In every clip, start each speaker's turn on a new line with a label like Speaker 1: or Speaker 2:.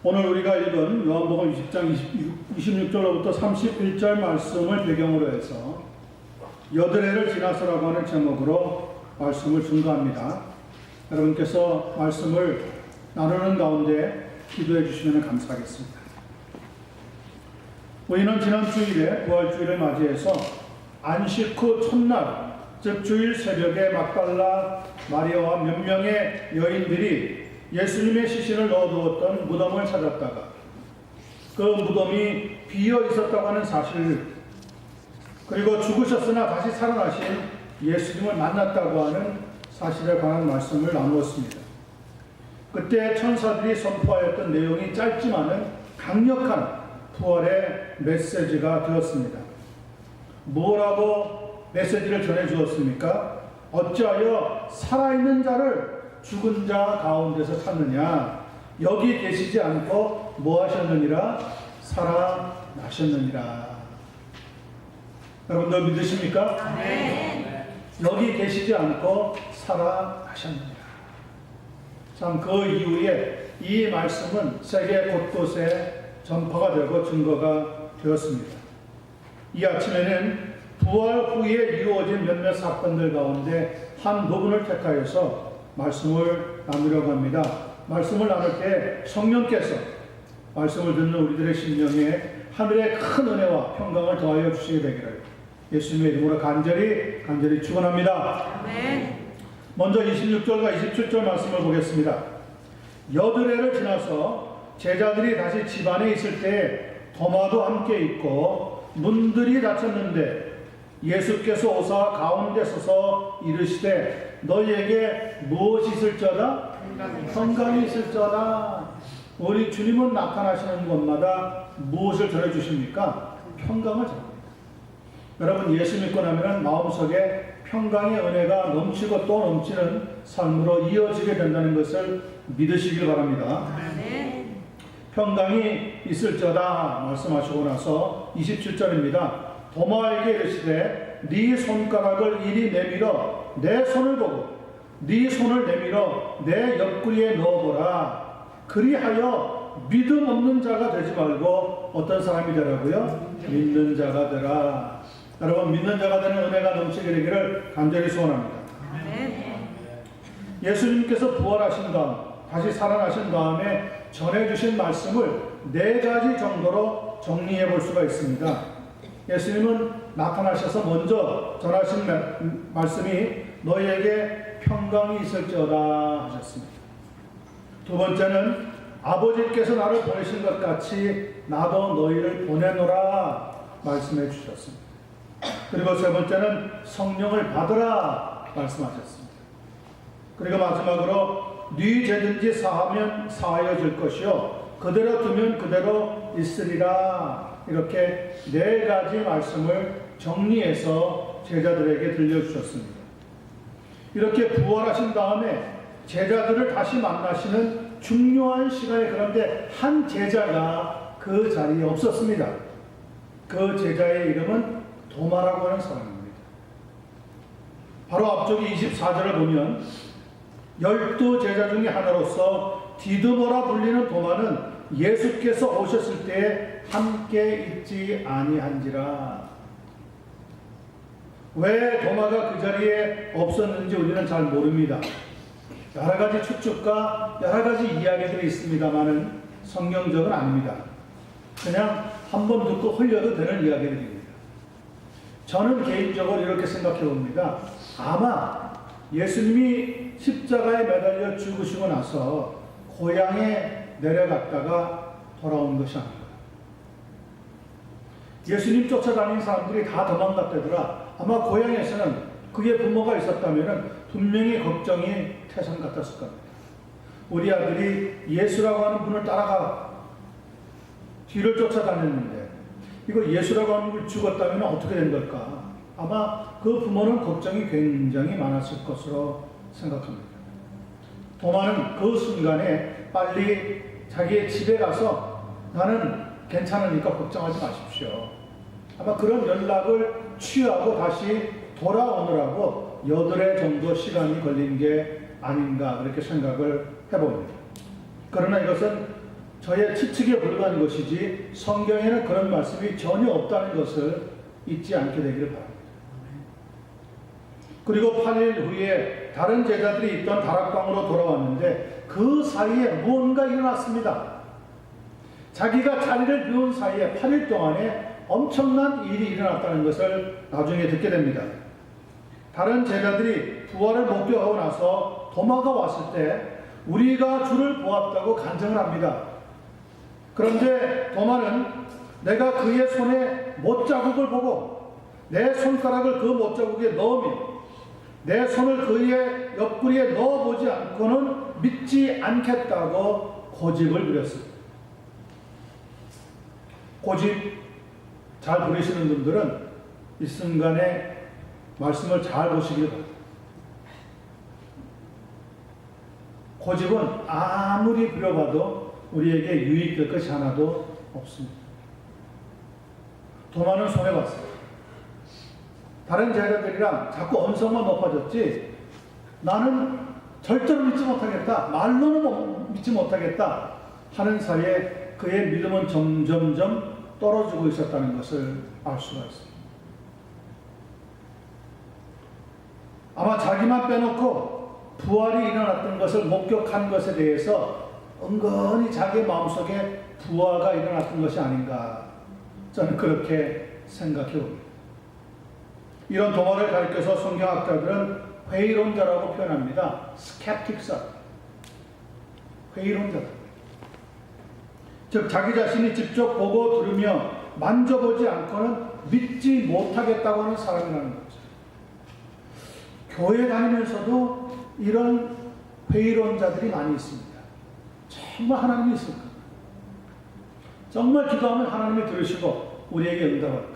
Speaker 1: 오늘 우리가 읽은 요한복음 20장 26절로부터 31절 말씀을 배경으로 해서 여드레를 지나서라고 하는 제목으로 말씀을 증거합니다. 여러분께서 말씀을 나누는 가운데 기도해 주시면 감사하겠습니다. 우리는 지난 주일에 부활주일을 맞이해서 안식 후 첫날, 즉 주일 새벽에 막달라 마리아와 몇 명의 여인들이 예수님의 시신을 넣어두었던 무덤을 찾았다가 그 무덤이 비어 있었다고 하는 사실, 그리고 죽으셨으나 다시 살아나신 예수님을 만났다고 하는 사실에 관한 말씀을 나누었습니다. 그때 천사들이 선포하였던 내용이 짧지만은 강력한 부활의 메시지가 되었습니다. 뭐라고 메시지를 전해주었습니까? 어찌하여 살아있는 자를 죽은 자 가운데서 찾느냐? 여기 계시지 않고 뭐 하셨느니라? 살아나셨느니라. 여러분들 믿으십니까?
Speaker 2: 네.
Speaker 1: 여기 계시지 않고 살아나셨느니라. 참 그 이후에 이 말씀은 세계 곳곳에 전파가 되고 증거가 되었습니다. 이 아침에는 부활 후에 이루어진 몇몇 사건들 가운데 한 부분을 택하여서 말씀을 나누려고 합니다. 말씀을 나눌 때 성령께서 말씀을 듣는 우리들의 심령에 하늘의 큰 은혜와 평강을 더하여 주시게 되기를 예수님의 이름으로 간절히 축원합니다.
Speaker 2: 아멘.
Speaker 1: 먼저 26절과 27절 말씀을 보겠습니다. 여드레를 지나서 제자들이 다시 집안에 있을 때 도마도 함께 있고 문들이 닫혔는데 예수께서 오사 가운데 서서 이르시되 너희에게 무엇이 있을저다? 평강이 있을저다. 우리 주님은 나타나시는 곳마다 무엇을 전해주십니까? 평강을 전합니다. 여러분, 예수 믿고 나면 마음속에 평강의 은혜가 넘치고 또 넘치는 삶으로 이어지게 된다는 것을 믿으시길 바랍니다.
Speaker 2: 아멘.
Speaker 1: 평강이 있을저다 말씀하시고 나서 27절입니다. 도마에게 이르시되 네 손가락을 이리 내밀어 내 손을 보고 네 손을 내밀어 내 옆구리에 넣어보라. 그리하여 믿음 없는 자가 되지 말고 어떤 사람이 되라고요? 믿는 자가 되라. 여러분, 믿는 자가 되는 은혜가 넘치게 되기를 간절히 소원합니다.
Speaker 2: 아멘.
Speaker 1: 예수님께서 부활하신 다음 다시 살아나신 다음에 전해주신 말씀을 네 가지 정도로 정리해 볼 수가 있습니다. 예수님은 나타나셔서 먼저 전하신 말씀이 너희에게 평강이 있을지어다 하셨습니다. 두 번째는 아버지께서 나를 보내신 것 같이 나도 너희를 보내노라 말씀해 주셨습니다. 그리고 세 번째는 성령을 받으라 말씀하셨습니다. 그리고 마지막으로 네 죄든지 사하면 사하여질 것이요 그대로 두면 그대로 있으리라. 이렇게 네 가지 말씀을 정리해서 제자들에게 들려주셨습니다. 이렇게 부활하신 다음에 제자들을 다시 만나시는 중요한 시간에, 그런데 한 제자가 그 자리에 없었습니다. 그 제자의 이름은 도마라고 하는 사람입니다. 바로 앞쪽에 24절을 보면 12제자 중에 하나로서 디드모라 불리는 도마는 예수께서 오셨을 때에 함께 있지 아니한지라. 왜 도마가 그 자리에 없었는지 우리는 잘 모릅니다. 여러 가지 추측과 여러 가지 이야기들이 있습니다만은 성경적은 아닙니다. 그냥 한번 듣고 흘려도 되는 이야기들입니다. 저는 개인적으로 이렇게 생각해 봅니다. 아마 예수님이 십자가에 매달려 죽으시고 나서 고향에 내려갔다가 돌아온 것이 아닌가. 예수님 쫓아다니는 사람들이 다 도망갔다더라. 아마 고향에서는 그의 부모가 있었다면 분명히 걱정이 태산 같았을 겁니다. 우리 아들이 예수라고 하는 분을 따라가 뒤를 쫓아다녔는데 이거 예수라고 하는 분이 죽었다면 어떻게 된 걸까? 아마 그 부모는 걱정이 굉장히 많았을 것으로 생각합니다. 도마는 그 순간에 빨리 자기의 집에 가서 나는 괜찮으니까 걱정하지 마십시오. 아마 그런 연락을 취하고 다시 돌아오느라고 여드레 정도 시간이 걸린 게 아닌가 그렇게 생각을 해봅니다. 그러나 이것은 저의 추측에 불과한 것이지 성경에는 그런 말씀이 전혀 없다는 것을 잊지 않게 되기를 바랍니다. 그리고 8일 후에 다른 제자들이 있던 다락방으로 돌아왔는데 그 사이에 무언가 일어났습니다. 자기가 자리를 비운 사이에 8일 동안에 엄청난 일이 일어났다는 것을 나중에 듣게 됩니다. 다른 제자들이 부활을 목격하고 나서 도마가 왔을 때 우리가 주를 보았다고 간증을 합니다. 그런데 도마는 내가 그의 손에 못자국을 보고 내 손가락을 그 못자국에 넣으며 내 손을 그의 옆구리에 넣어보지 않고는 믿지 않겠다고 고집을 부렸습니다. 고집 잘 부리시는 분들은 이 순간에 말씀을 잘 보시길 바랍니다. 고집은 아무리 부려봐도 우리에게 유익될 것이 하나도 없습니다. 도마는 손해봤어요. 다른 제자들이랑 자꾸 언성만 높아졌지 나는 절대로 믿지 못하겠다, 말로는 믿지 못하겠다 하는 사이에 그의 믿음은 점점점 떨어지고 있었다는 것을 알 수가 있습니다. 아마 자기만 빼놓고 부활이 일어났던 것을 목격한 것에 대해서 은근히 자기의 마음속에 부활가 일어났던 것이 아닌가 저는 그렇게 생각해 봅니다. 이런 도마를 가리켜서 성경학자들은 회의론자라고 표현합니다. 스캡틱사, 회의론자. 즉 자기 자신이 직접 보고 들으며 만져보지 않고는 믿지 못하겠다고 하는 사람이라는 거죠. 교회 다니면서도 이런 회의론자들이 많이 있습니다. 정말 하나님이 있을까? 정말 기도하면 하나님이 들으시고 우리에게 응답할까?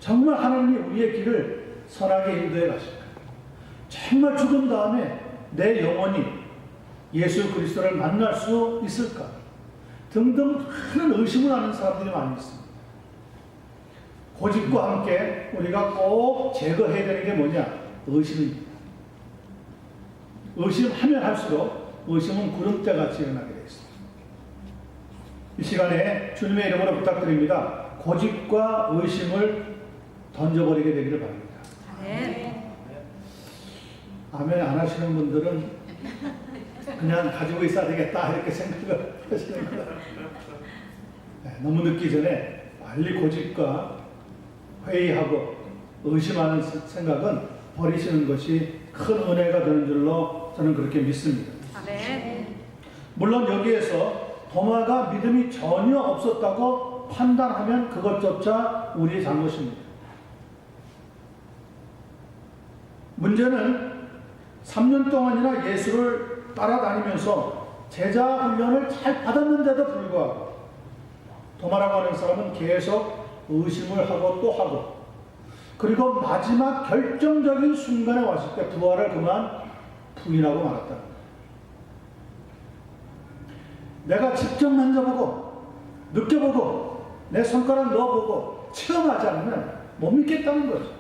Speaker 1: 정말 하나님이 우리의 길을 선하게 인도해 가실까? 정말 죽은 다음에 내 영혼이 예수 그리스도를 만날 수 있을까? 등등 많은 의심을 하는 사람들이 많이 있습니다. 고집과 함께 우리가 꼭 제거해야 되는 게 뭐냐? 의심입니다. 의심하면 할수록 의심은 구름대같이 일어나게 되어 있습니다. 이 시간에 주님의 이름으로 부탁드립니다. 고집과 의심을 던져버리게 되기를 바랍니다.
Speaker 2: 네.
Speaker 1: 아멘 안 하시는 분들은 그냥 가지고 있어야 되겠다 이렇게 생각을 하시는 거예요. 네, 너무 늦기 전에 빨리 고집과 회의하고 의심하는 생각은 버리시는 것이 큰 은혜가 되는 줄로 저는 그렇게 믿습니다.
Speaker 2: 네.
Speaker 1: 물론 여기에서 도마가 믿음이 전혀 없었다고 판단하면 그것조차 우리의 잘못입니다. 문제는 3년 동안이나 예수를 따라다니면서 제자 훈련을 잘 받았는데도 불구하고 도마라고 하는 사람은 계속 의심을 하고 또 하고 그리고 마지막 결정적인 순간에 왔을 때 부활을 그만 부인하고 말았다. 내가 직접 만져보고 느껴보고 내 손가락 넣어보고 체험하지 않으면 못 믿겠다는 거죠.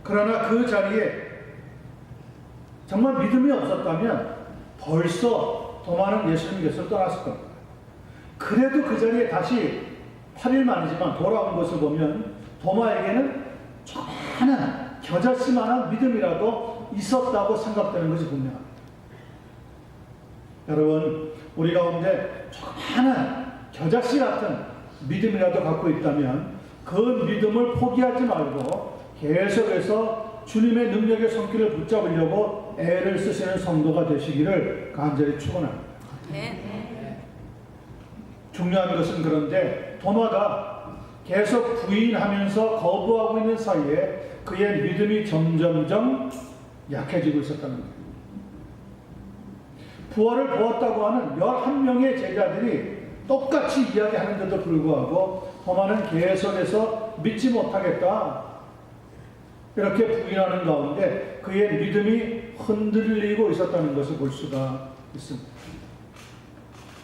Speaker 1: 그러나 그 자리에 정말 믿음이 없었다면 벌써 도마는 예수님께서 떠났을 겁니다. 그래도 그 자리에 다시 8일 만이지만 돌아온 것을 보면 도마에게는 조그마한 겨자씨만한 믿음이라도 있었다고 생각되는 것이 분명합니다. 여러분, 우리 가운데 조그마한 겨자씨 같은 믿음이라도 갖고 있다면 그 믿음을 포기하지 말고 계속해서 주님의 능력의 손길을 붙잡으려고 애를 쓰시는 성도가 되시기를 간절히 축원합니다.
Speaker 2: 네.
Speaker 1: 중요한 것은 그런데 도마가 계속 부인하면서 거부하고 있는 사이에 그의 믿음이 점점점 약해지고 있었다는 거예요. 부활을 보았다고 하는 11명의 제자들이 똑같이 이야기하는데도 불구하고 도마는 계속해서 믿지 못하겠다 이렇게 부인하는 가운데 그의 믿음이 흔들리고 있었다는 것을 볼 수가 있습니다.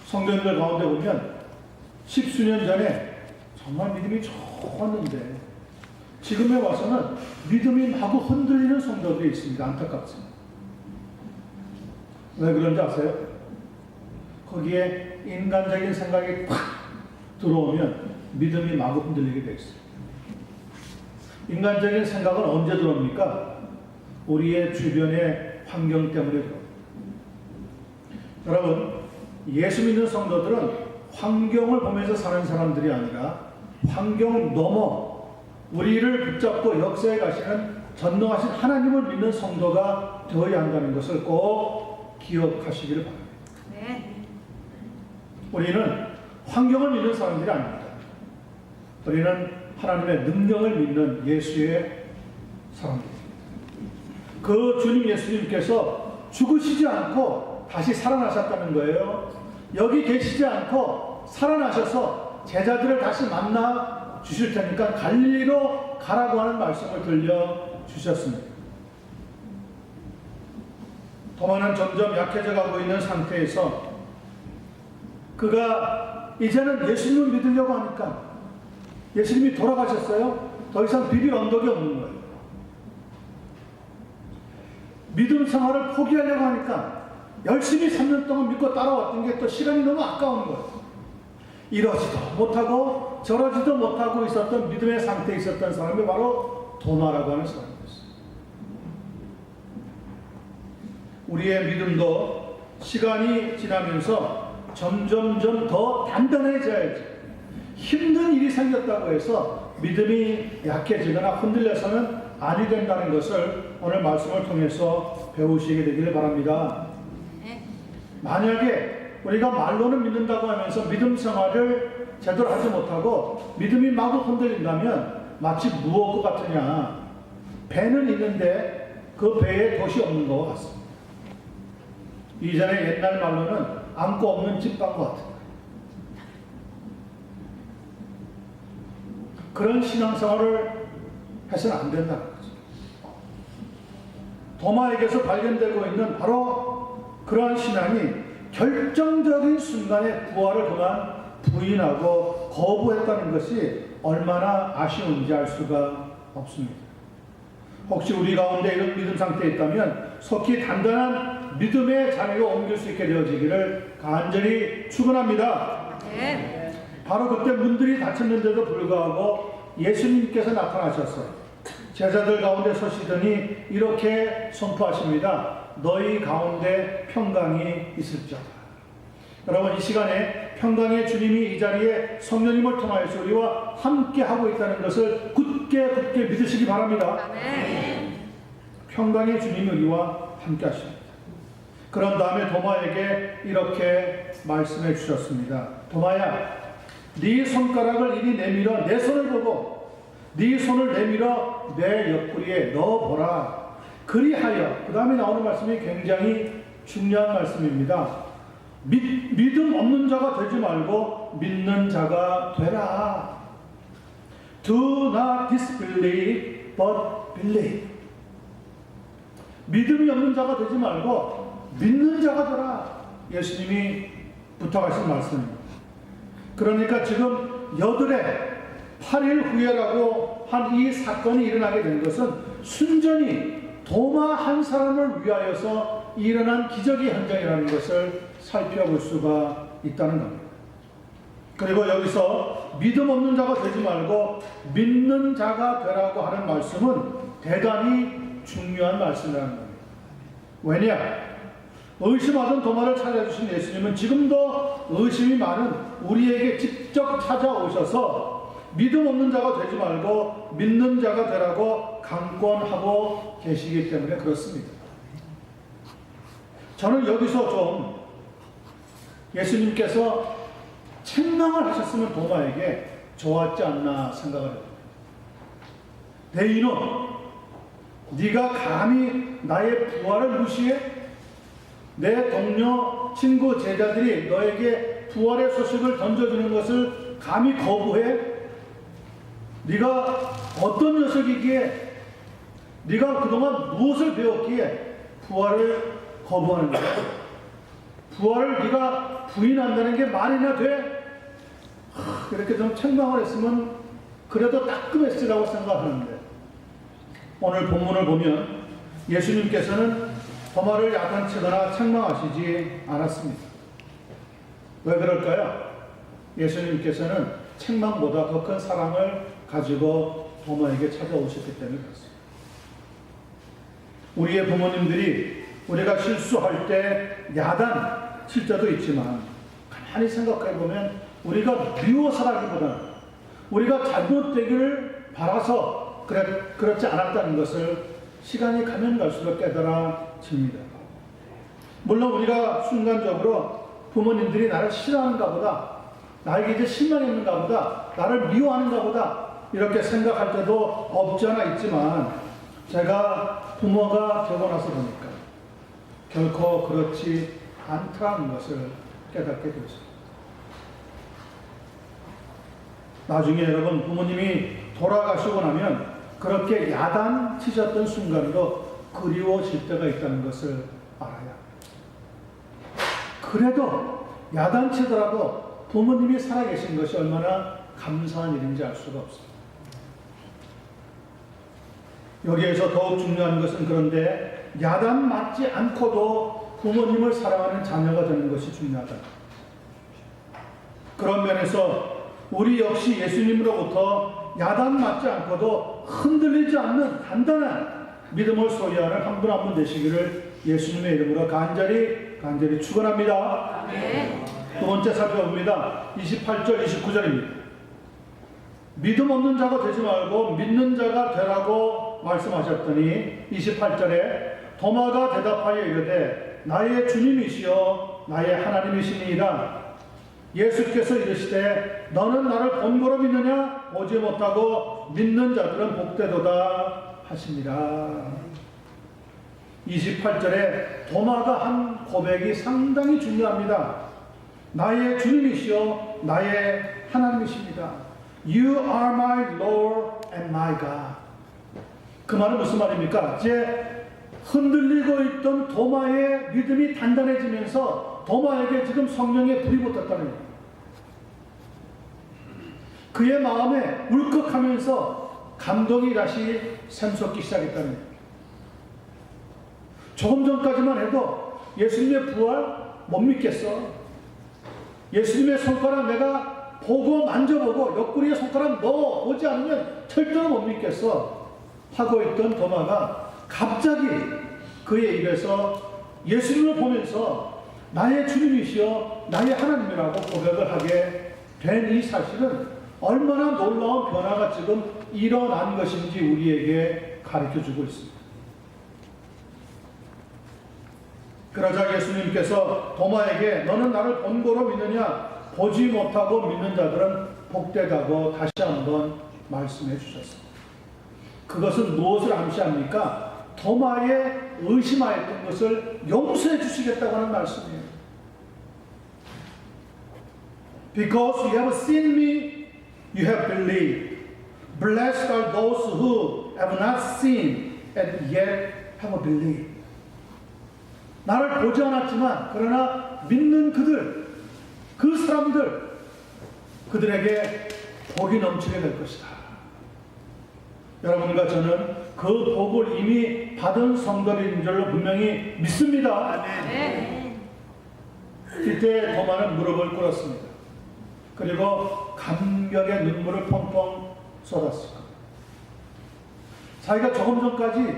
Speaker 1: 성도님들 가운데 보면 10수년 전에 정말 믿음이 좋았는데 지금에 와서는 믿음이 마구 흔들리는 성도들이 있습니다. 안타깝습니다. 왜 그런지 아세요? 거기에 인간적인 생각이 팍 들어오면 믿음이 마구 흔들리게 돼 있어요. 인간적인 생각은 언제 들어옵니까? 우리의 주변의 환경 때문에 들어옵니다. 여러분, 예수 믿는 성도들은 환경을 보면서 사는 사람들이 아니라 환경 넘어 우리를 붙잡고 역사에 가시는 전능하신 하나님을 믿는 성도가 되어야 한다는 것을 꼭 기억하시기를 바랍니다.
Speaker 2: 네.
Speaker 1: 우리는 환경을 믿는 사람들이 아닙니다. 우리는 하나님의 능력을 믿는 예수의 사람들입니다. 그 주님 예수님께서 죽으시지 않고 다시 살아나셨다는 거예요. 여기 계시지 않고 살아나셔서 제자들을 다시 만나 주실 테니까 갈릴리로 가라고 하는 말씀을 들려주셨습니다. 도마는 점점 약해져 가고 있는 상태에서 그가 이제는 예수님을 믿으려고 하니까 예수님이 돌아가셨어요. 더 이상 비빌 언덕이 없는 거예요. 믿음 생활을 포기하려고 하니까 열심히 3년 동안 믿고 따라왔던 게 또 시간이 너무 아까운 거예요. 이러지도 못하고 저러지도 못하고 있었던 믿음의 상태에 있었던 사람이 바로 도마라고 하는 사람이었어요. 우리의 믿음도 시간이 지나면서 점점점 더 단단해져야지. 힘든 일이 생겼다고 해서 믿음이 약해지거나 흔들려서는 아니 된다는 것을 오늘 말씀을 통해서 배우시게 되기를 바랍니다.
Speaker 2: 네.
Speaker 1: 만약에 우리가 말로는 믿는다고 하면서 믿음 생활을 제대로 하지 못하고 믿음이 마구 흔들린다면 마치 무엇 같으냐. 배는 있는데 그 배에 돛이 없는 것 같습니다. 이전에 옛날 말로는 안고 없는 집밥 같은 그런 신앙생활을 해서는 안 된다는 거죠. 도마에게서 발견되고 있는 바로 그러한 신앙이 결정적인 순간에 부활을 그만 부인하고 거부했다는 것이 얼마나 아쉬운지 알 수가 없습니다. 혹시 우리 가운데 이런 믿음 상태에 있다면 속히 단단한 믿음의 자리로 옮길 수 있게 되어지기를 간절히 축원합니다.
Speaker 2: 네.
Speaker 1: 바로 그때 문들이 닫혔는데도 불구하고 예수님께서 나타나셨어요. 제자들 가운데 서시더니 이렇게 선포하십니다. 너희 가운데 평강이 있을지어다. 여러분, 이 시간에 평강의 주님이 이 자리에 성령님을 통하여서 우리와 함께 하고 있다는 것을 굳게 믿으시기 바랍니다.
Speaker 2: 네.
Speaker 1: 평강의 주님이 우리와 함께 하십니다. 그런 다음에 도마에게 이렇게 말씀해 주셨습니다. 도마야, 네 손가락을 이리 내밀어 내 손을 보고 네 손을 내밀어 내 옆구리에 넣어보라. 그리하여, 그 다음에 나오는 말씀이 굉장히 중요한 말씀입니다. 믿음 없는 자가 되지 말고 믿는 자가 되라. Do not disbelieve, but believe. 믿음이 없는 자가 되지 말고 믿는 자가 되라. 예수님이 부탁하신 말씀입니다. 그러니까 지금 여들의 8일 후에라고 한 이 사건이 일어나게 된 것은 순전히 도마 한 사람을 위하여서 일어난 기적의 현장이라는 것을 살펴볼 수가 있다는 겁니다. 그리고 여기서 믿음 없는 자가 되지 말고 믿는 자가 되라고 하는 말씀은 대단히 중요한 말씀이라는 겁니다. 왜냐? 의심하던 도마를 찾아주신 예수님은 지금도 의심이 많은 우리에게 직접 찾아오셔서 믿음 없는 자가 되지 말고 믿는 자가 되라고 강권하고 계시기 때문에 그렇습니다. 저는 여기서 좀 예수님께서 책망을 하셨으면 도마에게 좋았지 않나 생각을 해요. 내 이놈, 네가 감히 나의 부활을 무시해? 내 동료, 친구, 제자들이 너에게 부활의 소식을 던져주는 것을 감히 거부해? 네가 어떤 녀석이기에, 네가 그동안 무엇을 배웠기에 부활을 거부하는 거야? 부활을 네가 부인한다는 게 말이나 돼? 이렇게 좀 책망을 했으면 그래도 따끔했으라고 생각하는데, 오늘 본문을 보면 예수님께서는 도마를 야단치거나 책망하시지 않았습니다. 왜 그럴까요? 예수님께서는 책망보다 더 큰 사랑을 가지고 도마에게 찾아오셨기 때문에 그렇습니다. 우리의 부모님들이 우리가 실수할 때 야단 칠 때도 있지만 가만히 생각해 보면 우리가 미워서라기보다는 우리가 잘못되기를 바라서 그렇지 않았다는 것을 시간이 가면 갈수록 깨달아집니다. 물론 우리가 순간적으로 부모님들이 나를 싫어하는가 보다, 나에게 이제 실망했는가 보다, 나를 미워하는가 보다 이렇게 생각할 때도 없지 않아 있지만 제가 부모가 되고 나서 보니까 결코 그렇지 않다는 것을 깨닫게 되었습니다. 나중에 여러분 부모님이 돌아가시고 나면 그렇게 야단치셨던 순간도 그리워질 때가 있다는 것을 알아야 합니다. 그래도 야단치더라도 부모님이 살아계신 것이 얼마나 감사한 일인지 알 수가 없습니다. 여기에서 더욱 중요한 것은 그런데 야단 맞지 않고도 부모님을 사랑하는 자녀가 되는 것이 중요하다. 그런 면에서 우리 역시 예수님으로부터 야단 맞지 않고도 흔들리지 않는 단단한 믿음을 소유하는 한 분 한 분 되시기를 예수님의 이름으로 간절히 축원합니다.
Speaker 2: 아멘.
Speaker 1: 두 번째 살펴봅니다. 28절 29절입니다. 믿음 없는 자가 되지 말고 믿는 자가 되라고 말씀하셨더니 28절에 도마가 대답하여 이르되 나의 주님이시여 나의 하나님이시니이다. 예수께서 이르시되 너는 나를 본고로 믿느냐? 보지 못하고 믿는 자들은 복되도다 하시니라. 28절에 도마가 한 고백이 상당히 중요합니다. 나의 주님이시여 나의 하나님이십니다. You are my Lord and my God. 그 말은 무슨 말입니까? 이제 흔들리고 있던 도마의 믿음이 단단해지면서 도마에게 지금 성령의 불이 붙었다는 얘기예요. 그의 마음에 울컥하면서 감동이 다시 샘솟기 시작했다는 얘기예요. 조금 전까지만 해도 예수님의 부활 못 믿겠어. 예수님의 손가락 내가 보고 만져보고 옆구리에 손가락 넣어보지 않으면 절대로 못 믿겠어 하고 있던 도마가 갑자기 그의 입에서 예수님을 보면서 나의 주님이시여 나의 하나님이라고 고백을 하게 된 이 사실은 얼마나 놀라운 변화가 지금 일어난 것인지 우리에게 가르쳐주고 있습니다. 그러자 예수님께서 도마에게 너는 나를 본고로 믿느냐? 보지 못하고 믿는 자들은 복되다고 다시 한번 말씀해 주셨습니다. 그것은 무엇을 암시합니까? 도마에 의심하였던 것을 용서해 주시겠다고 하는 말씀이에요. Because you have seen me, you have believed. Blessed are those who have not seen and yet have believed. 나를 보지 않았지만 그러나 믿는 그들, 그 사람들, 그들에게 복이 넘치게 될 것이다. 여러분과 저는 그 복을 이미 받은 성도인 줄로 분명히 믿습니다.
Speaker 2: 아멘.
Speaker 1: 이때 도마는 무릎을 꿇었습니다. 그리고 감격의 눈물을 펑펑 쏟았을 겁니다. 자기가 조금 전까지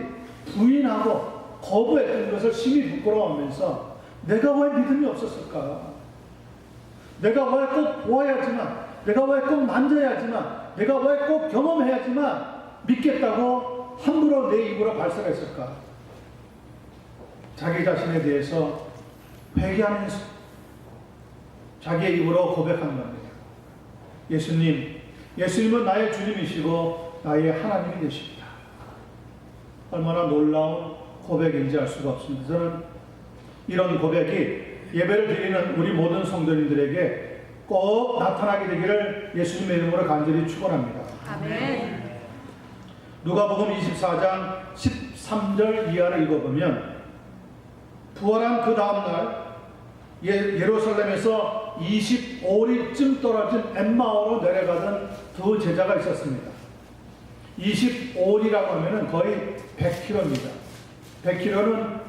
Speaker 1: 부인하고 거부했던 것을 심히 부끄러워하면서 내가 왜 믿음이 없었을까? 내가 왜 꼭 보아야지만, 내가 왜 꼭 만져야지만, 내가 왜 꼭 경험해야지만 믿겠다고 함부로 내 입으로 발설했을까? 자기 자신에 대해서 회개하면서 자기의 입으로 고백한 겁니다. 예수님은 나의 주님이시고 나의 하나님이 되십니다. 얼마나 놀라운 고백인지 알 수가 없습니다. 저는 이런 고백이 예배를 드리는 우리 모든 성도님들에게 꼭 나타나게 되기를 예수님의 이름으로 간절히 축원합니다.
Speaker 2: 아멘.
Speaker 1: 누가복음 24장 13절 이하를 읽어보면 부활한 그 다음날 예루살렘에서 25리쯤 떨어진 엠마오로 내려가던 두 제자가 있었습니다. 25리라고 하면 거의 100km입니다. 100km는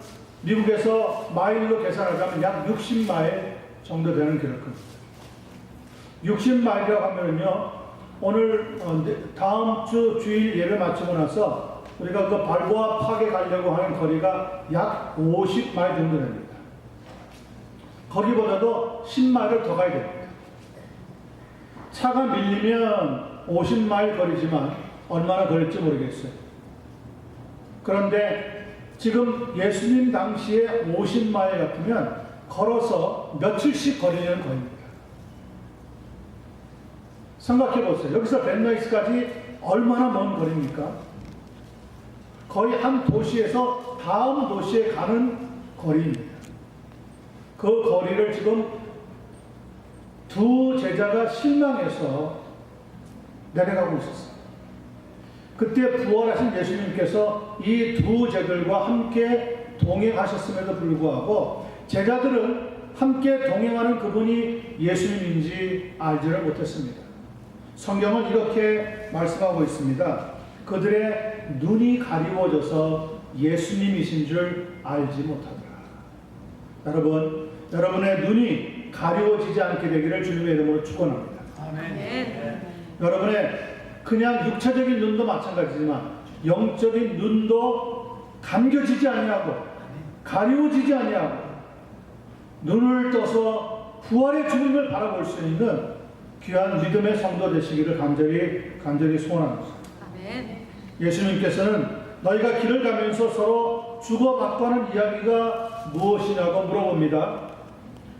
Speaker 1: 미국에서 마일로 계산하자면 약 60마일 정도 되는 길을 겁니다. 60마일이라고 하면요, 오늘 다음 주 주일 예배 마치고 나서 우리가 그 발보아 팍에 가려고 하는 거리가 약 50마일 정도 됩니다. 거기보다도 10마일을 더 가야 됩니다. 차가 밀리면 50마일 거리지만 얼마나 걸릴지 모르겠어요. 그런데 지금 예수님 당시에 50마일 같으면 걸어서 며칠씩 거리는 거리입니다. 생각해 보세요. 여기서 벤너이스까지 얼마나 먼 거리입니까? 거의 한 도시에서 다음 도시에 가는 거리입니다. 그 거리를 지금 두 제자가 실망해서 내려가고 있었어요. 그때 부활하신 예수님께서 이 두 제들과 함께 동행하셨음에도 불구하고 제자들은 함께 동행하는 그분이 예수님인지 알지를 못했습니다. 성경은 이렇게 말씀하고 있습니다. 그들의 눈이 가리워져서 예수님이신 줄 알지 못하더라. 여러분, 여러분의 눈이 가리워지지 않게 되기를 주님의 이름으로 축원합니다.
Speaker 2: 아멘.
Speaker 1: 여러분의 그냥 육체적인 눈도 마찬가지지만 영적인 눈도 감겨지지 아니하고 가리워지지 아니하고 눈을 떠서 부활의 주님을 바라볼 수 있는 귀한 믿음의 성도 되시기를 간절히 소원합니다.
Speaker 2: 아멘.
Speaker 1: 예수님께서는 너희가 길을 가면서 서로 주고받고하는 이야기가 무엇이냐고 물어봅니다.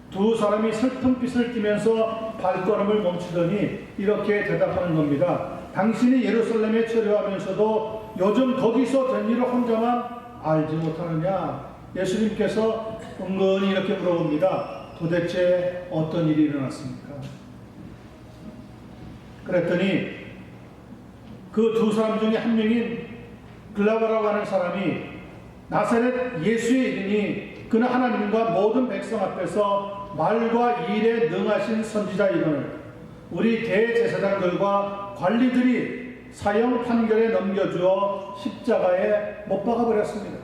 Speaker 1: 두 사람이 슬픈 빛을 띠면서 발걸음을 멈추더니 이렇게 대답하는 겁니다. 당신이 예루살렘에 체류하면서도 요즘 거기서 된 일을 혼자만 알지 못하느냐? 예수님께서 은근히 이렇게 물어봅니다. 도대체 어떤 일이 일어났습니까? 그랬더니 그 두 사람 중에 한 명인 글라바라고 하는 사람이 나사렛 예수의 이름이 그는 하나님과 모든 백성 앞에서 말과 일에 능하신 선지자 이름을 우리 대제사장들과 관리들이 사형 판결에 넘겨주어 십자가에 못 박아버렸습니다.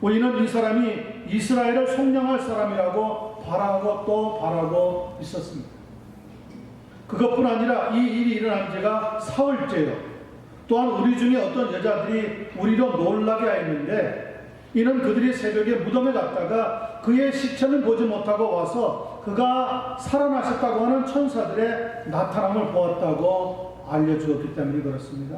Speaker 1: 우리는 이 사람이 이스라엘을 속량할 사람이라고 바라고 또 바라고 있었습니다. 그것뿐 아니라 이 일이 일어난 지가 사흘째요. 또한 우리 중에 어떤 여자들이 우리로 놀라게 하였는데 이는 그들이 새벽에 무덤에 갔다가 그의 시체는 보지 못하고 와서 그가 살아나셨다고 하는 천사들의 나타남을 보았다고 알려주었기 때문에 그렇습니다.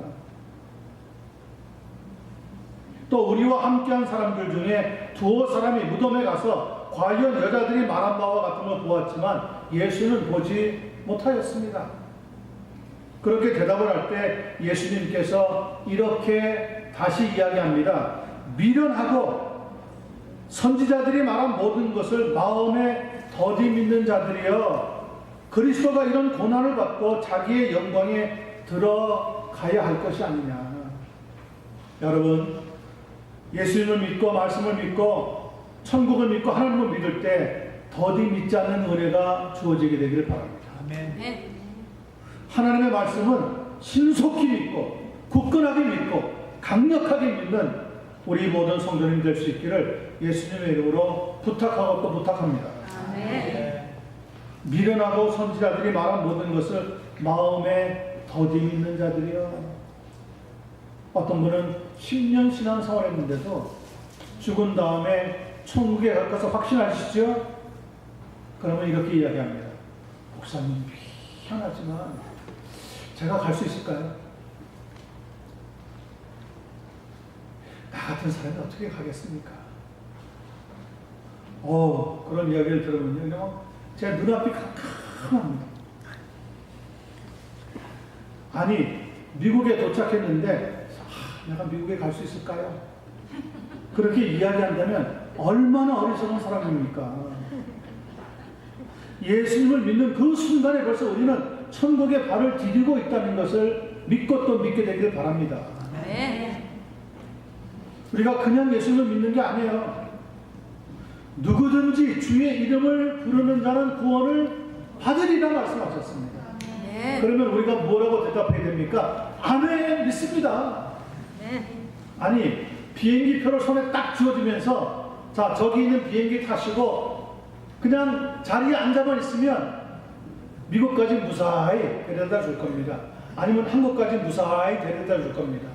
Speaker 1: 또 우리와 함께한 사람들 중에 두어 사람이 무덤에 가서 과연 여자들이 말한 바와 같은 걸 보았지만 예수는 보지 못하였습니다. 그렇게 대답을 할 때 예수님께서 이렇게 다시 이야기합니다. 미련하고 선지자들이 말한 모든 것을 마음에 더디 믿는 자들이여 그리스도가 이런 고난을 받고 자기의 영광에 들어가야 할 것이 아니냐. 여러분, 예수님을 믿고 말씀을 믿고 천국을 믿고 하나님을 믿을 때 더디 믿지 않는 은혜가 주어지게 되기를 바랍니다.
Speaker 2: 아멘.
Speaker 1: 하나님의 말씀은 신속히 믿고 굳건하게 믿고 강력하게 믿는 우리 모든 성도님 될 수 있기를 예수님의 이름으로 부탁하고 또 부탁합니다.
Speaker 2: 아멘.
Speaker 1: 미련하고 선지자들이 말한 모든 것을 마음에 더디 믿는 자들이요. 어떤 분은 10년 신앙생활 했는데도 죽은 다음에 천국에 갈 것을 확신하시죠? 그러면 이렇게 이야기합니다. 목사님, 희한하지만 제가 갈 수 있을까요? 나 같은 사람이 어떻게 가겠습니까? 그런 이야기를 들으면요, 제 눈앞이 캄캄합니다. 아니, 미국에 도착했는데 내가 미국에 갈 수 있을까요? 그렇게 이야기한다면 얼마나 어리석은 사람입니까? 예수님을 믿는 그 순간에 벌써 우리는 천국에 발을 디디고 있다는 것을 믿고 또 믿게 되기를 바랍니다.
Speaker 2: 아멘.
Speaker 1: 우리가 그냥 예수님을 믿는 게 아니에요. 누구든지 주의 이름을 부르는 자는 구원을 받으리라 말씀하셨습니다.
Speaker 2: 아멘.
Speaker 1: 그러면 우리가 뭐라고 대답해야 됩니까? 아멘, 믿습니다.
Speaker 2: 아멘.
Speaker 1: 아니, 비행기표를 손에 딱 쥐어주면서 자, 저기 있는 비행기 타시고 그냥 자리에 앉아만 있으면 미국까지 무사히 데려다 줄 겁니다. 아니면 한국까지 무사히 데려다 줄 겁니다.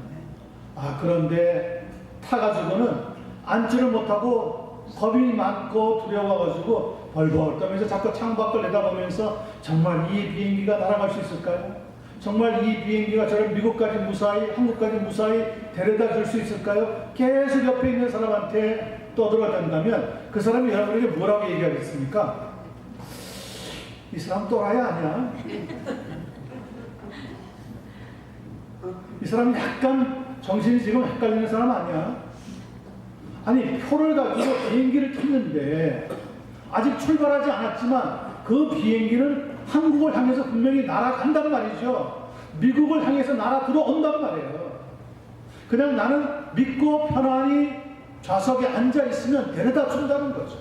Speaker 1: 아, 그런데 타가지고는 앉지를 못하고 겁이 많고 두려워가지고 벌벌 떨면서 자꾸 창밖을 내다보면서 정말 이 비행기가 날아갈 수 있을까요? 정말 이 비행기가 저를 미국까지 무사히 한국까지 무사히 데려다 줄 수 있을까요? 계속 옆에 있는 사람한테 떠들어댄다면 그 사람이 여러분에게 뭐라고 얘기하겠습니까? 이 사람 또라이 아니야? 이 사람 약간 정신이 지금 헷갈리는 사람 아니야? 아니, 표를 가지고 비행기를 탔는데 아직 출발하지 않았지만 그 비행기는 한국을 향해서 분명히 날아간단 말이죠. 미국을 향해서 날아 들어온단 말이에요. 그냥 나는 믿고 편안히 좌석에 앉아 있으면 데려다 준다는 거죠.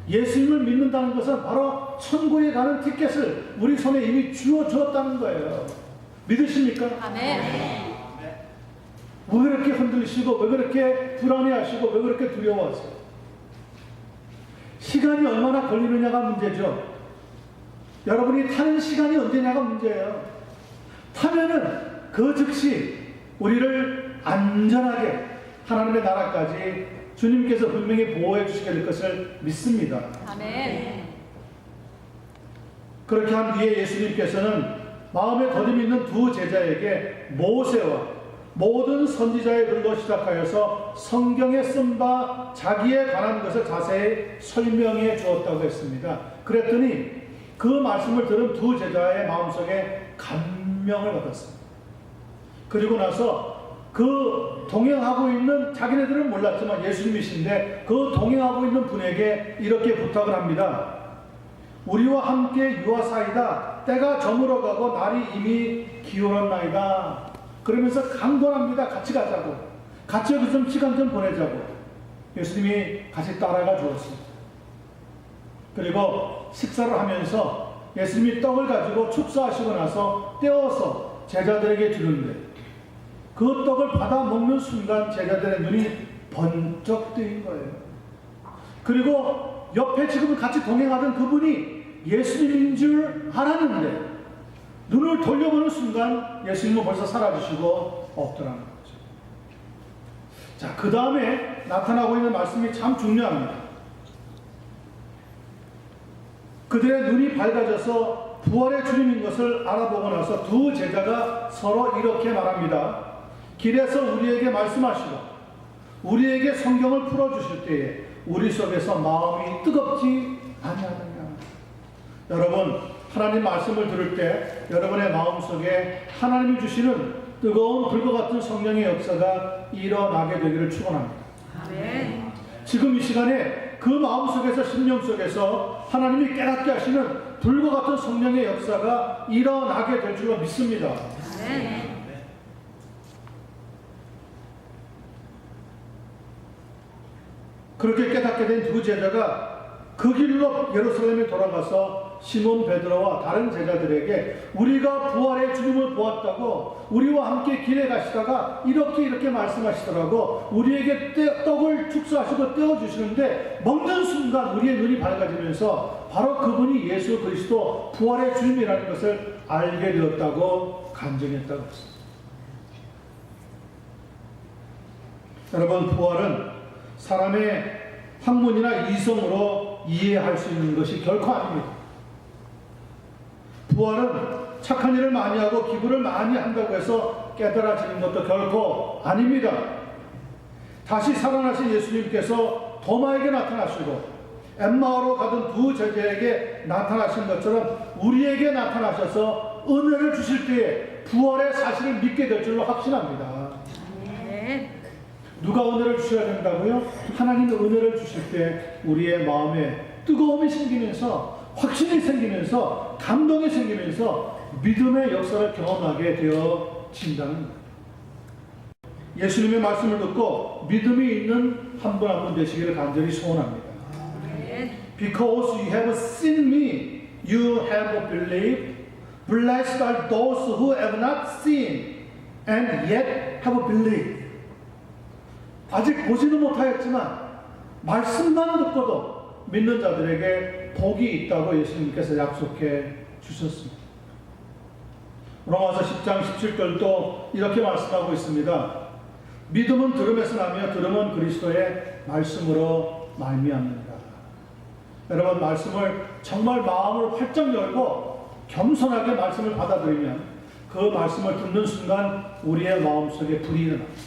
Speaker 1: 예수님을 믿는다는 것은 바로 천국에 가는 티켓을 우리 손에 이미 쥐어 주었다는 거예요. 믿으십니까?
Speaker 2: 아멘.
Speaker 1: 왜 그렇게 흔들리시고 왜 그렇게 불안해하시고 왜 그렇게 두려워하세요? 시간이 얼마나 걸리느냐가 문제죠. 여러분이 타는 시간이 언제냐가 문제예요. 타면은 그 즉시 우리를 안전하게 하나님의 나라까지 주님께서 분명히 보호해 주시게 될 것을 믿습니다.
Speaker 2: 아멘.
Speaker 1: 그렇게 한 뒤에 예수님께서는 마음에 더듬 있는 두 제자에게 모세와 모든 선지자의 글로 시작하여서 성경에 쓴 바 자기에 관한 것을 자세히 설명해 주었다고 했습니다. 그랬더니 그 말씀을 들은 두 제자의 마음속에 감명을 받았습니다. 그리고 나서 그 동행하고 있는, 자기네들은 몰랐지만 예수님이신데 그 동행하고 있는 분에게 이렇게 부탁을 합니다. 우리와 함께 유하사이다. 때가 저물어가고 날이 이미 기울었나이다. 그러면서 강권합니다. 같이 가자고. 같이 여기 좀 시간 좀 보내자고. 예수님이 같이 따라가 주었습니다. 그리고 식사를 하면서 예수님이 떡을 가지고 축사하시고 나서 떼어서 제자들에게 주는데 그 떡을 받아 먹는 순간 제자들의 눈이 번쩍 뜨인 거예요. 그리고 옆에 지금 같이 동행하던 그분이 예수님인 줄 알았는데 눈을 돌려보는 순간 예수님은 벌써 사라지시고 없더라는 거죠. 자, 그 다음에 나타나고 있는 말씀이 참 중요합니다. 그들의 눈이 밝아져서 부활의 주님인 것을 알아보고 나서 두 제자가 서로 이렇게 말합니다. 길에서 우리에게 말씀하시고 우리에게 성경을 풀어주실 때에 우리 속에서 마음이 뜨겁지 아니하느냐. 여러분, 하나님 말씀을 들을 때 여러분의 마음속에 하나님이 주시는 뜨거운 불과 같은 성령의 역사가 일어나게 되기를 축원합니다.
Speaker 2: 아멘.
Speaker 1: 지금 이 시간에 그 마음속에서 심령 속에서 하나님이 깨닫게 하시는 불과 같은 성령의 역사가 일어나게 될 줄로 믿습니다.
Speaker 2: 아멘.
Speaker 1: 그렇게 깨닫게 된 두 제자가 그 길로 예루살렘에 돌아가서 시몬 베드로와 다른 제자들에게 우리가 부활의 주님을 보았다고, 우리와 함께 길에 가시다가 이렇게 말씀하시더라고. 우리에게 떡을 축사하시고 떼어주시는데 먹는 순간 우리의 눈이 밝아지면서 바로 그분이 예수 그리스도 부활의 주님이라는 것을 알게 되었다고 간증했다고 했습니다. 여러분, 부활은 사람의 학문이나 이성으로 이해할 수 있는 것이 결코 아닙니다. 부활은 착한 일을 많이 하고 기부를 많이 한다고 해서 깨달아지는 것도 결코 아닙니다. 다시 살아나신 예수님께서 도마에게 나타나시고 엠마오로 가던 두 제자에게 나타나신 것처럼 우리에게 나타나셔서 은혜를 주실 때에 부활의 사실을 믿게 될 줄로 확신합니다.
Speaker 2: 아멘.
Speaker 1: 누가 은혜를 주셔야 된다고요? 하나님의 은혜를 주실 때 우리의 마음에 뜨거움이 생기면서 확신이 생기면서 감동이 생기면서 믿음의 역사를 경험하게 되어진다는 거예요. 예수님의 말씀을 듣고 믿음이 있는 한 분 한 분 되시기를 간절히 소원합니다.
Speaker 2: 아멘.
Speaker 1: Because you have seen me, you have believed. Blessed are those who have not seen and yet have believed. 아직 보지는 못하였지만 말씀만 듣고도 믿는 자들에게 복이 있다고 예수님께서 약속해 주셨습니다. 로마서 10장 17절도 이렇게 말씀하고 있습니다. 믿음은 들음에서 나며 들음은 그리스도의 말씀으로 말미암는다. 여러분, 말씀을 정말 마음을 활짝 열고 겸손하게 말씀을 받아들이면 그 말씀을 듣는 순간 우리의 마음속에 불이 일어납니다.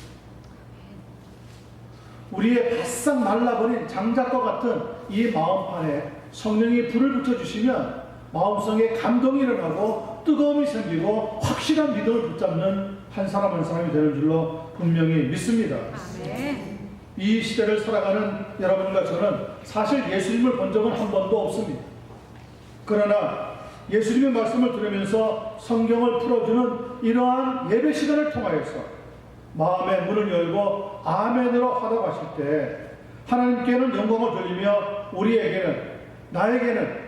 Speaker 1: 우리의 바싹 말라버린 장작과 같은 이 마음판에 성령이 불을 붙여주시면 마음속에 감동이 일어나고 뜨거움이 생기고 확실한 믿음을 붙잡는 한 사람 한 사람이 되는 줄로 분명히 믿습니다.
Speaker 2: 아멘.
Speaker 1: 이 시대를 살아가는 여러분과 저는 사실 예수님을 본 적은 한 번도 없습니다. 그러나 예수님의 말씀을 들으면서 성경을 풀어주는 이러한 예배 시간을 통하여서 마음의 문을 열고 아멘으로 화답하실 때 하나님께는 영광을 돌리며 우리에게는, 나에게는,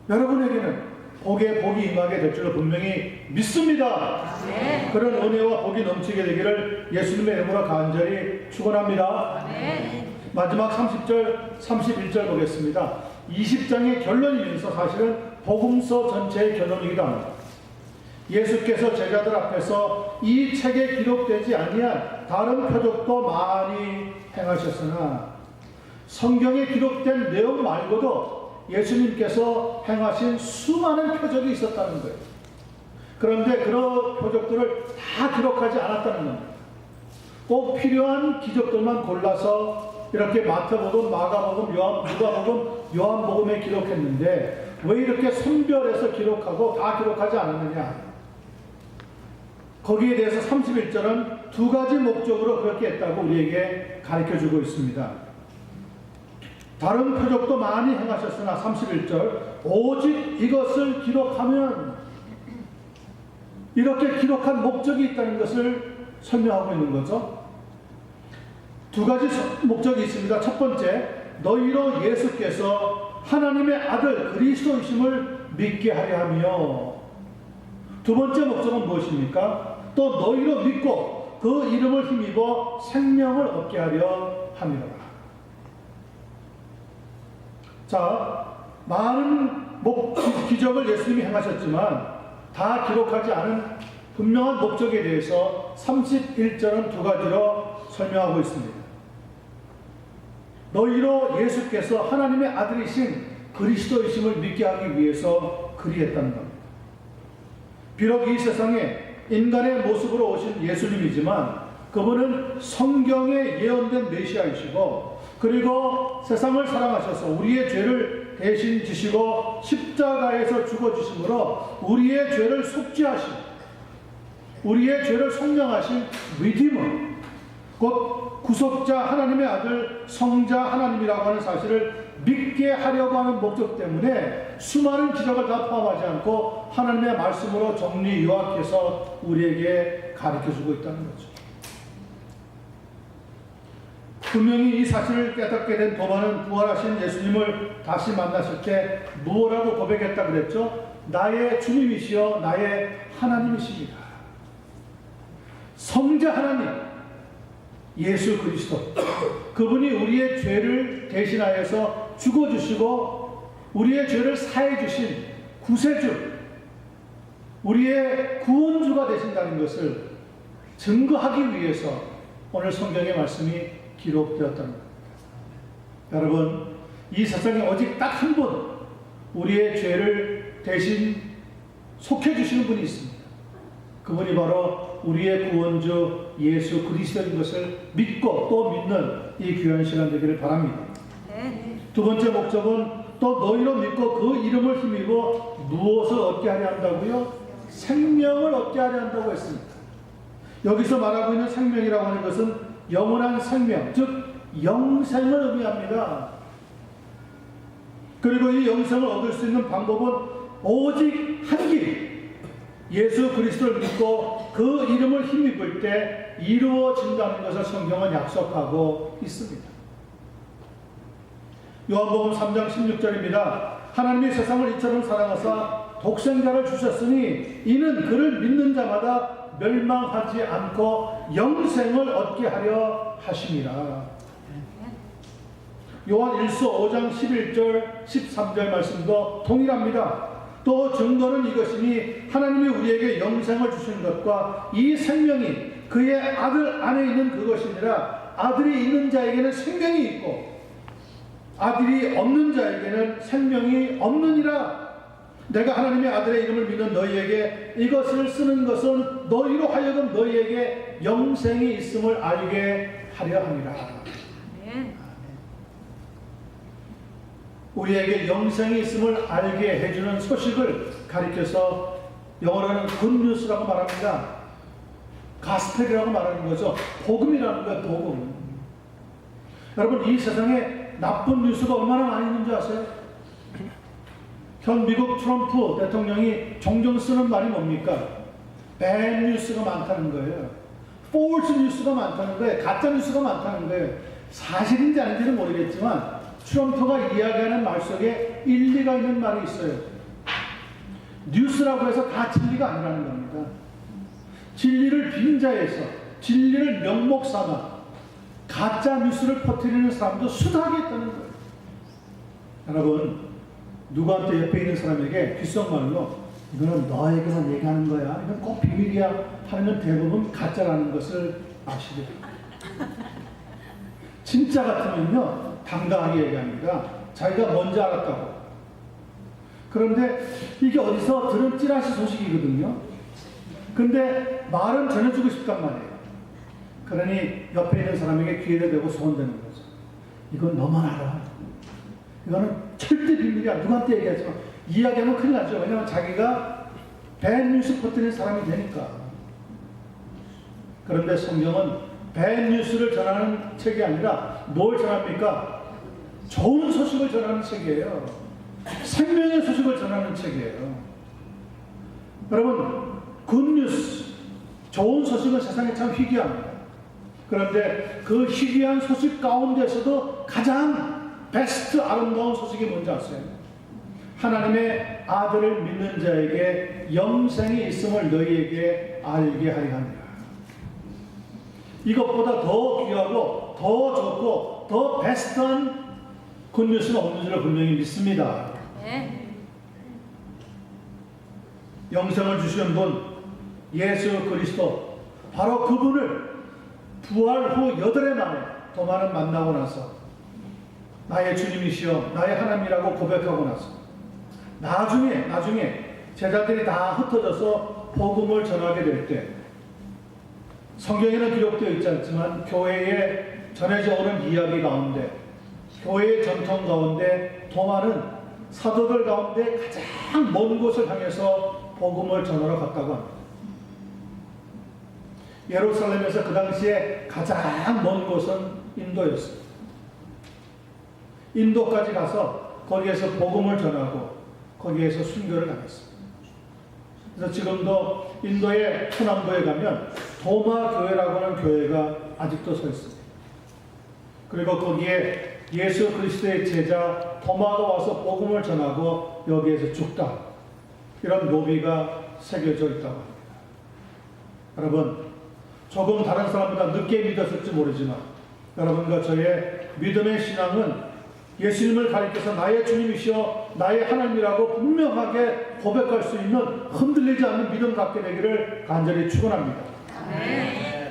Speaker 1: 여러분에게는 복이 임하게 될 줄로 분명히 믿습니다.
Speaker 2: 아멘.
Speaker 1: 그런 은혜와 복이 넘치게 되기를 예수님의 이름으로 간절히 축원합니다.
Speaker 2: 아멘.
Speaker 1: 마지막 30절, 31절 보겠습니다. 20장의 결론이면서 사실은 복음서 전체의 결론이기도 합니다. 예수께서 제자들 앞에서 이 책에 기록되지 아니한 다른 표적도 많이 행하셨으나 성경에 기록된 내용 말고도 예수님께서 행하신 수많은 표적이 있었다는 거예요. 그런데 그런 표적들을 다 기록하지 않았다는 겁니다. 꼭 필요한 기적들만 골라서 이렇게 마태복음, 마가복음, 누가복음, 요한복음에 기록했는데 왜 이렇게 선별해서 기록하고 다 기록하지 않았느냐? 거기에 대해서 31절은 두 가지 목적으로 그렇게 했다고 우리에게 가르쳐주고 있습니다. 다른 표적도 많이 행하셨으나 31절 오직 이것을 기록하면, 이렇게 기록한 목적이 있다는 것을 설명하고 있는 거죠. 두 가지 목적이 있습니다. 첫 번째, 너희로 예수께서 하나님의 아들 그리스도이심을 믿게 하려 하며, 두 번째 목적은 무엇입니까? 또 너희로 믿고 그 이름을 힘입어 생명을 얻게 하려 함이라. 자, 많은 기적을 예수님이 행하셨지만 다 기록하지 않은 분명한 목적에 대해서 31절은 두 가지로 설명하고 있습니다. 너희로 예수께서 하나님의 아들이신 그리스도이심을 믿게 하기 위해서 그리했다는 겁니다. 비록 이 세상에 인간의 모습으로 오신 예수님이지만 그분은 성경에 예언된 메시아이시고, 그리고 세상을 사랑하셔서 우리의 죄를 대신 지시고 십자가에서 죽어주심으로 우리의 죄를 속죄하신, 우리의 죄를 속량하신 리디머, 곧 구속자, 하나님의 아들, 성자 하나님이라고 하는 사실을 믿게 하려고 하는 목적 때문에 수많은 기적을 다 포함하지 않고 하나님의 말씀으로 정리 요약해서 우리에게 가르쳐주고 있다는 거죠. 분명히 이 사실을 깨닫게 된 도마는 부활하신 예수님을 다시 만났을 때 무엇라고 고백했다 그랬죠? 나의 주님이시여 나의 하나님이십니다. 성자 하나님, 예수 그리스도, 그분이 우리의 죄를 대신하여서 죽어주시고 우리의 죄를 사해주신 구세주, 우리의 구원주가 되신다는 것을 증거하기 위해서 오늘 성경의 말씀이 기록되었다는 겁니다. 여러분, 이 세상에 오직 딱 한 분 우리의 죄를 대신 속해주시는 분이 있습니다. 그분이 바로 우리의 구원주 예수 그리스도인 것을 믿고 또 믿는 이 귀한 시간 되기를 바랍니다.
Speaker 2: 네.
Speaker 1: 두 번째 목적은 또 너희로 믿고 그 이름을 힘입어 무엇을 얻게 하려 한다고요? 생명을 얻게 하려 한다고 했습니다. 여기서 말하고 있는 생명이라고 하는 것은 영원한 생명, 즉 영생을 의미합니다. 그리고 이 영생을 얻을 수 있는 방법은 오직 한 길, 예수 그리스도를 믿고 그 이름을 힘입을 때 이루어진다는 것을 성경은 약속하고 있습니다. 요한복음 3장 16절입니다. 하나님이 세상을 이처럼 사랑하사 독생자를 주셨으니 이는 그를 믿는 자마다 멸망하지 않고 영생을 얻게 하려 하심이라. 요한 1서 5장 11절 13절 말씀도 동일합니다. 또 증거는 이것이니 하나님이 우리에게 영생을 주신 것과 이 생명이 그의 아들 안에 있는 그것이니라. 아들이 있는 자에게는 생명이 있고 아들이 없는 자에게는 생명이 없느니라. 내가 하나님의 아들의 이름을 믿는 너희에게 이것을 쓰는 것은 너희로 하여금 너희에게 영생이 있음을 알게 하려 함이라.
Speaker 2: 아멘.
Speaker 1: 우리에게 영생이 있음을 알게 해주는 소식을 가리켜서 영어로는 굿뉴스라고 말합니다. 가스펠이라고 말하는 거죠. 복음이라는 거예요. 복음. 여러분, 이 세상에 나쁜 뉴스가 얼마나 많이 있는 줄 아세요? 현 미국 트럼프 대통령이 종종 쓰는 말이 뭡니까? bad 뉴스가 많다는 거예요. false 뉴스가 많다는 거예요. 가짜 뉴스가 많다는 거예요. 사실인지 아닌지는 모르겠지만 트럼프가 이야기하는 말 속에 일리가 있는 말이 있어요. 뉴스라고 해서 다 진리가 아니라는 겁니다. 진리를 빙자해서 진리를 명목 삼아 가짜 뉴스를 퍼뜨리는 사람도 수다하게 있다는 거예요. 여러분, 누구한테 옆에 있는 사람에게 귓속말로 이거는 너에게만 얘기하는 거야, 이건 꼭 비밀이야 하면 대부분 가짜라는 것을 아시게 됩니다. 진짜 같으면요 당당하게 얘기합니다. 자기가 먼저 알았다고. 그런데 이게 어디서 들은 찌라시 소식이거든요. 근데 말은 전해주고 싶단 말이에요. 그러니 옆에 있는 사람에게 기회를 대고 소원되는 거죠. 이건 너만 알아. 이거는 절대 비밀이야. 누구한테 얘기하지 마. 이야기하면 큰일 나죠. 왜냐하면 자기가 밴뉴스 퍼뜨리는 사람이 되니까. 그런데 성경은 밴뉴스를 전하는 책이 아니라 뭘 전합니까? 좋은 소식을 전하는 책이에요. 생명의 소식을 전하는 책이에요. 여러분, 굿뉴스, 좋은 소식은 세상에 참 희귀합니다. 그런데 그 희귀한 소식 가운데서도 가장 베스트 아름다운 소식이 뭔지 아세요? 하나님의 아들을 믿는 자에게 영생이 있음을 너희에게 알게 하려 합니다. 이것보다 더 귀하고 더 좋고 더 베스트한 굿뉴스는 없는 줄을 분명히 믿습니다.
Speaker 2: 네.
Speaker 1: 영생을 주시는 분 예수 그리스도, 바로 그분을 부활 후 8해 만에 도마는 만나고 나서 나의 주님이시여 나의 하나님이라고 고백하고 나서 나중에 제자들이 다 흩어져서 복음을 전하게 될 때, 성경에는 기록되어 있지 않지만 교회에 전해져 오는 이야기 가운데, 교회의 전통 가운데 도마는 사도들 가운데 가장 먼 곳을 향해서 복음을 전하러 갔다고 합니다. 예루살렘에서 그 당시에 가장 먼 곳은 인도였습니다. 인도까지 가서 거기에서 복음을 전하고 거기에서 순교를 당했습니다. 그래서 지금도 인도의 서남부에 가면 도마 교회라고 하는 교회가 아직도 서 있습니다. 그리고 거기에 예수 그리스도의 제자 도마가 와서 복음을 전하고 여기에서 죽다, 이런 노비가 새겨져 있다고 합니다. 여러분, 조금 다른 사람보다 늦게 믿었을지 모르지만 여러분과 저의 믿음의 신앙은 예수님을 가리켜서 나의 주님이시여 나의 하나님이라고 분명하게 고백할 수 있는 흔들리지 않는 믿음 갖게 되기를 간절히 축원합니다.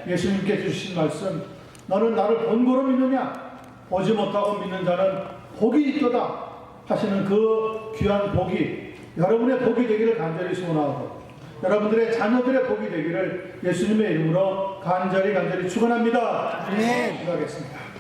Speaker 1: 예수님께 주신 말씀, 너는 나를 본고로 믿느냐? 보지 못하고 믿는 자는 복이 있도다 하시는 그 귀한 복이 여러분의 복이 되기를 간절히 소원하고 여러분들의 자녀들의 복이 되기를 예수님의 이름으로 간절히 축원합니다. 기도하겠습니다.